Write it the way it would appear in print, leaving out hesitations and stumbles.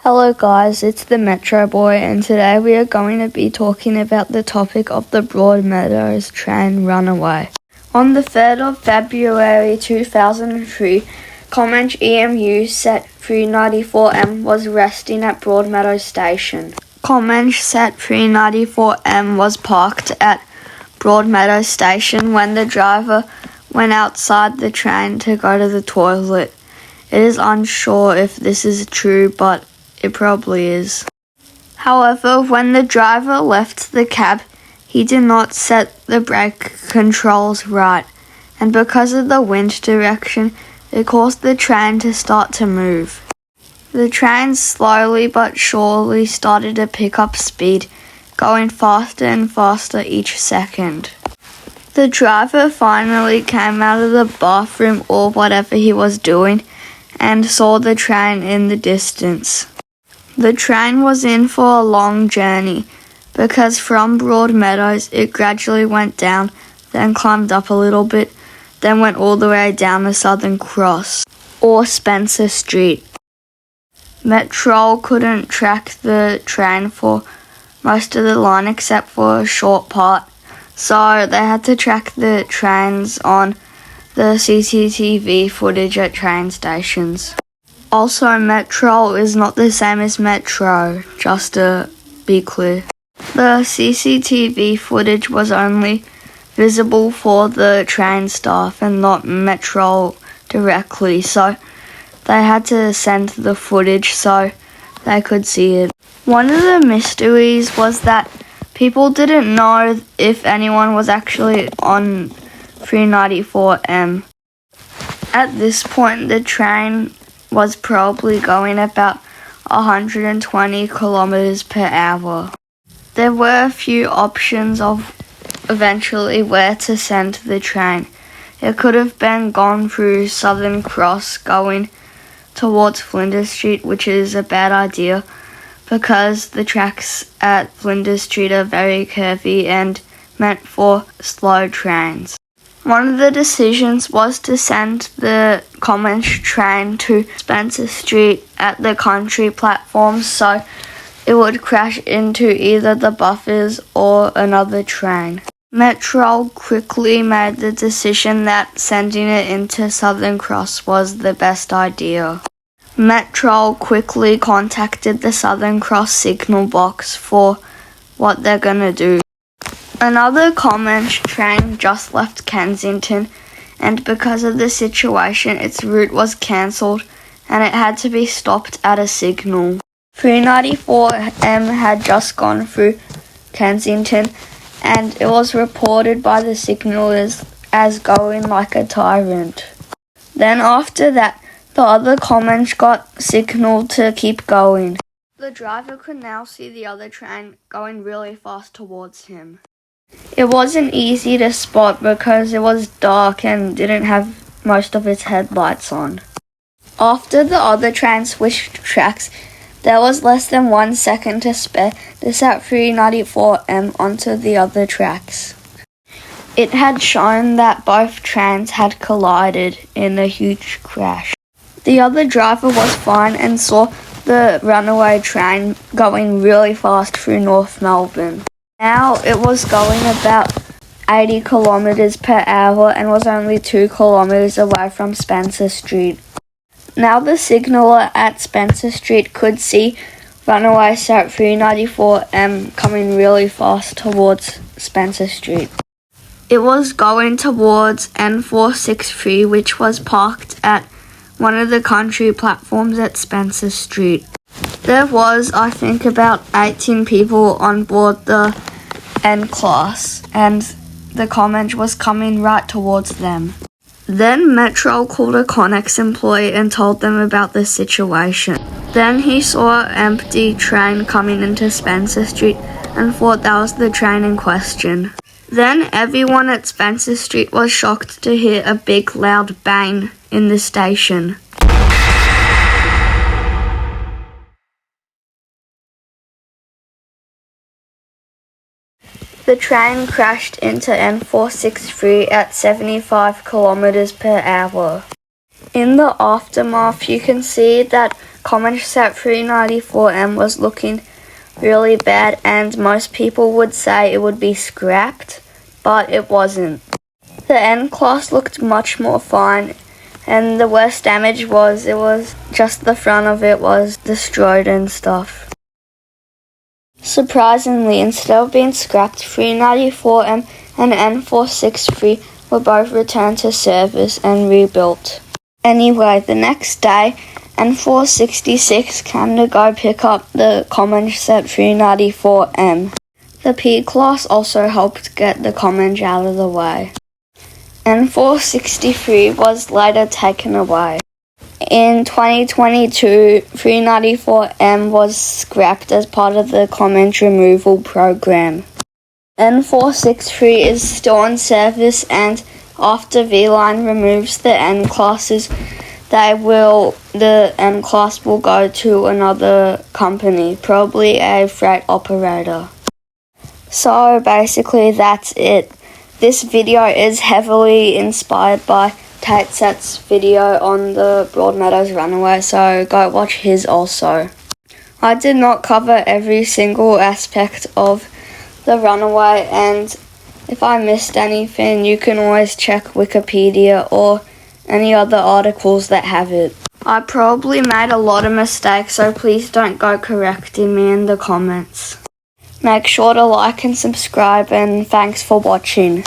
Hello guys, it's the Metro Boy and today we are going to be talking about the topic of the Broadmeadows train Runaway. On the 3rd of February 2003, Comeng EMU set 394M was resting at Broadmeadows station. Comeng set 394M was parked at Broadmeadows station when the driver went outside the train to go to the toilet. It is unsure if this is true, but it probably is. However, when the driver left the cab, he did not set the brake controls right, and because of the wind direction, it caused the train to start to move. The train slowly but surely started to pick up speed, going faster and faster each second. The driver finally came out of the bathroom or whatever he was doing and saw the train in the distance. The train was in for a long journey because from Broadmeadows it gradually went down, then climbed up a little bit, then went all the way down the Southern Cross or Spencer Street. Metro couldn't track the train for most of the line except for a short part, so they had to track the trains on the CCTV footage at train stations. Also, Metro is not the same as Metro, just to be clear. The CCTV footage was only visible for the train staff and not Metro directly, so they had to send the footage so they could see it. One of the mysteries was that people didn't know if anyone was actually on 394M. At this point, the train was probably going about 120 kilometers per hour. There were a few options of eventually where to send the train. It could have been gone through Southern Cross going towards Flinders Street, which is a bad idea because the tracks at Flinders Street are very curvy and meant for slow trains. One of the decisions was to send the Comeng train to Spencer Street at the country platform so it would crash into either the buffers or another train. Metro quickly made the decision that sending it into Southern Cross was the best idea. Metro quickly contacted the Southern Cross signal box for what they're gonna do. Another Comeng train just left Kensington, and because of the situation, its route was cancelled and it had to be stopped at a signal. 394M had just gone through Kensington, and it was reported by the signallers as going like a tyrant. Then after that, the other Comeng got signalled to keep going. The driver could now see the other train going really fast towards him. It wasn't easy to spot because it was dark and didn't have most of its headlights on. After the other train switched tracks, there was less than 1 second to spare to set 394M onto the other tracks. It had shown that both trains had collided in a huge crash. The other driver was fine and saw the Runaway train going really fast through North Melbourne. Now it was going about 80 kilometers per hour and was only 2 kilometers away from Spencer Street. Now the signaller at Spencer Street could see Runaway set 394M coming really fast towards Spencer Street. It was going towards N463, which was parked at one of the country platforms at Spencer Street. There was, I think, about 18 people on board the N class, and the Comeng was coming right towards them. Then Metro called a Connex employee and told them about the situation. Then he saw an empty train coming into Spencer Street and thought that was the train in question. Then everyone at Spencer Street was shocked to hear a big loud bang in the station. The train crashed into N463 at 75 kilometers per hour. In the aftermath, you can see that Comeng set 394M was looking really bad, and most people would say it would be scrapped, but it wasn't. The N class looked much more fine, and the worst damage was just the front of it was destroyed and stuff. Surprisingly, instead of being scrapped, 394M and N463 were both returned to service and rebuilt. Anyway, the next day, N466 came to go pick up the Comeng set 394M. The P class also helped get the Comeng out of the way. N463 was later taken away. In 2022, 394M was scrapped as part of the Comeng removal program. N463 is still in service, and after V-Line removes the N classes, the N class will go to another company, probably a freight operator. So basically that's it. This video is heavily inspired by Tateset's video on the Broadmeadows Runaway, so go watch his also. I did not cover every single aspect of the Runaway, and if I missed anything, you can always check Wikipedia or any other articles that have it. I probably made a lot of mistakes, so please don't go correcting me in the comments. Make sure to like and subscribe, and thanks for watching.